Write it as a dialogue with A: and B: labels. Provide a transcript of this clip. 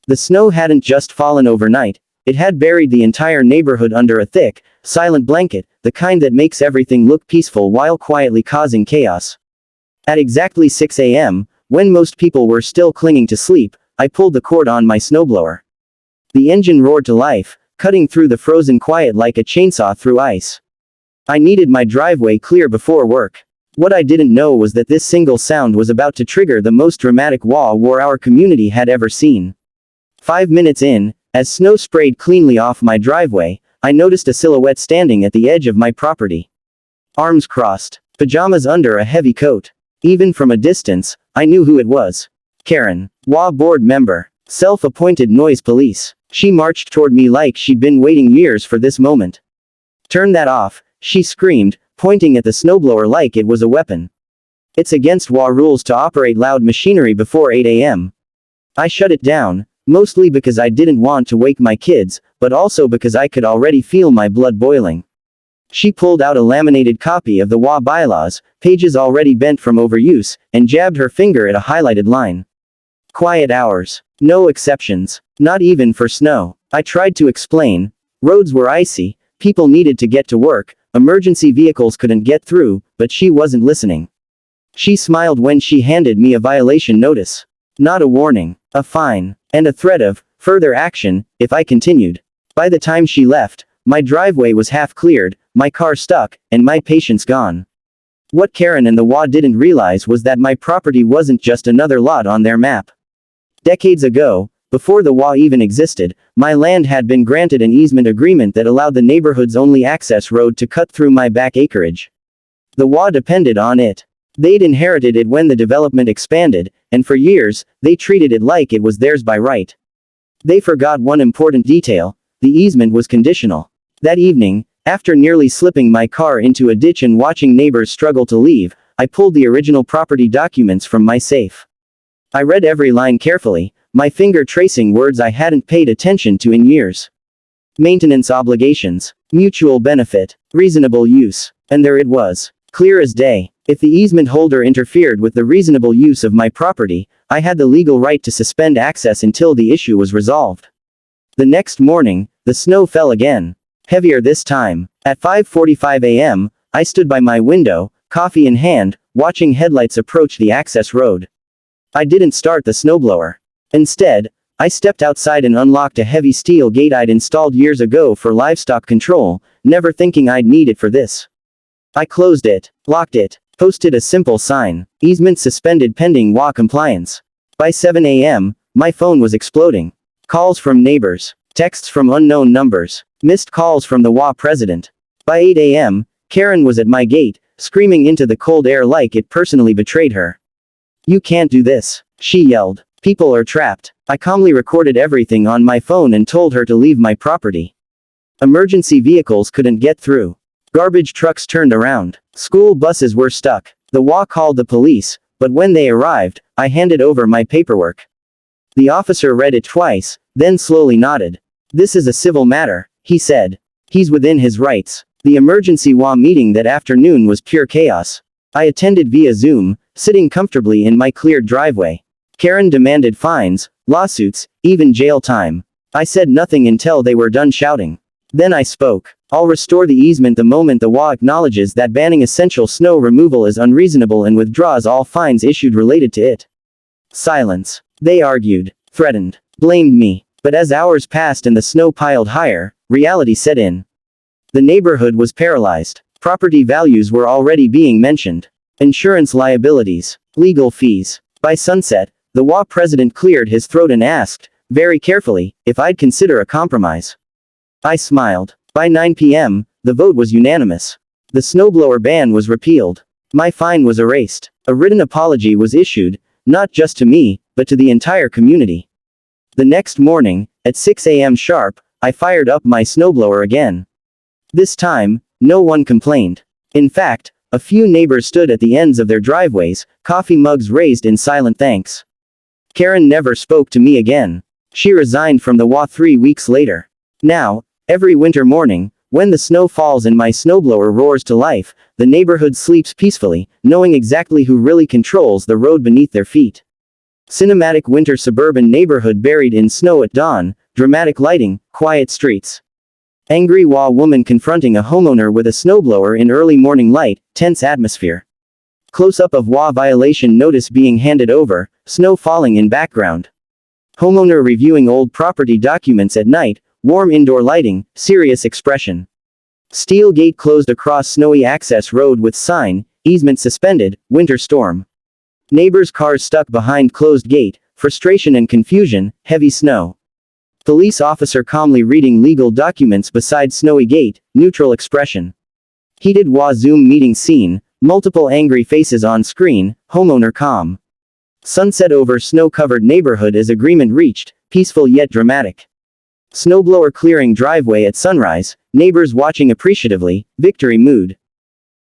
A: The snow hadn't just fallen overnight, it had buried the entire neighborhood under a thick, silent blanket, the kind that makes everything look peaceful while quietly causing chaos. At exactly 6 a.m., when most people were still clinging to sleep, I pulled the cord on my snowblower. The engine roared to life, cutting through the frozen quiet like a chainsaw through ice. I needed my driveway clear before work. What I didn't know was that this single sound was about to trigger the most dramatic war our community had ever seen. 5 minutes in, as snow sprayed cleanly off my driveway, I noticed a silhouette standing at the edge of my property. Arms crossed, pajamas under a heavy coat. Even from a distance, I knew who it was. Karen, HOA board member, self-appointed noise police. She marched toward me like she'd been waiting years for this moment. "Turn that off," she screamed, pointing at the snowblower like it was a weapon. "It's against HOA rules to operate loud machinery before 8 a.m. I shut it down, mostly because I didn't want to wake my kids, but also because I could already feel my blood boiling. She pulled out a laminated copy of the HOA bylaws, pages already bent from overuse, and jabbed her finger at a highlighted line. Quiet hours. No exceptions. Not even for snow. I tried to explain. Roads were icy, people needed to get to work, emergency vehicles couldn't get through, but she wasn't listening. She smiled when she handed me a violation notice. Not a warning, a fine, and a threat of further action if I continued. By the time she left, my driveway was half cleared, my car stuck, and my patience gone. What Karen and the HOA didn't realize was that my property wasn't just another lot on their map. Decades ago, before the HOA even existed, my land had been granted an easement agreement that allowed the neighborhood's only access road to cut through my back acreage. The HOA depended on it. They'd inherited it when the development expanded, and for years, they treated it like it was theirs by right. They forgot one important detail: the easement was conditional. That evening, after nearly slipping my car into a ditch and watching neighbors struggle to leave, I pulled the original property documents from my safe. I read every line carefully, my finger tracing words I hadn't paid attention to in years. Maintenance obligations, mutual benefit, reasonable use. And there it was, clear as day. If the easement holder interfered with the reasonable use of my property, I had the legal right to suspend access until the issue was resolved. The next morning, the snow fell again. Heavier this time. At 5:45 a.m., I stood by my window, coffee in hand, watching headlights approach the access road. I didn't start the snowblower. Instead, I stepped outside and unlocked a heavy steel gate I'd installed years ago for livestock control, never thinking I'd need it for this. I closed it, locked it, posted a simple sign: easement suspended pending HOA compliance. By 7 a.m., my phone was exploding. Calls from neighbors, texts from unknown numbers, missed calls from the HOA president. By 8 a.m., Karen was at my gate, screaming into the cold air like it personally betrayed her. "You can't do this," she yelled. "People are trapped." I calmly recorded everything on my phone and told her to leave my property. Emergency vehicles couldn't get through. Garbage trucks turned around. School buses were stuck. The HOA called the police, but when they arrived, I handed over my paperwork. The officer read it twice, then slowly nodded. "This is a civil matter," he said. "He's within his rights." The emergency HOA meeting that afternoon was pure chaos. I attended via Zoom, sitting comfortably in my cleared driveway. Karen demanded fines, lawsuits, even jail time. I said nothing until they were done shouting. Then I spoke. "I'll restore the easement the moment the HOA acknowledges that banning essential snow removal is unreasonable and withdraws all fines issued related to it." Silence. They argued, threatened, blamed me. But as hours passed and the snow piled higher, reality set in. The neighborhood was paralyzed. Property values were already being mentioned. Insurance liabilities, legal fees. By sunset, the HOA president cleared his throat and asked, very carefully, if I'd consider a compromise. I smiled. By 9 p.m., the vote was unanimous. The snowblower ban was repealed. My fine was erased. A written apology was issued, not just to me, but to the entire community. The next morning, at 6 a.m. sharp, I fired up my snowblower again. This time, no one complained. In fact, a few neighbors stood at the ends of their driveways, coffee mugs raised in silent thanks. Karen never spoke to me again. She resigned from the HOA 3 weeks later. Now, every winter morning, when the snow falls and my snowblower roars to life, the neighborhood sleeps peacefully, knowing exactly who really controls the road beneath their feet. Cinematic winter suburban neighborhood buried in snow at dawn, dramatic lighting, quiet streets. Angry WA woman confronting a homeowner with a snowblower in early morning light, tense atmosphere. Close-up of WA violation notice being handed over, snow falling in background. Homeowner reviewing old property documents at night, warm indoor lighting, serious expression. Steel gate closed across snowy access road with sign, easement suspended, winter storm. Neighbors' cars stuck behind closed gate, frustration and confusion, heavy snow. Police officer calmly reading legal documents beside snowy gate, neutral expression. Heated WA Zoom meeting scene, multiple angry faces on screen, homeowner calm. Sunset over snow-covered neighborhood as agreement reached, peaceful yet dramatic. Snowblower clearing driveway at sunrise, neighbors watching appreciatively, victory mood.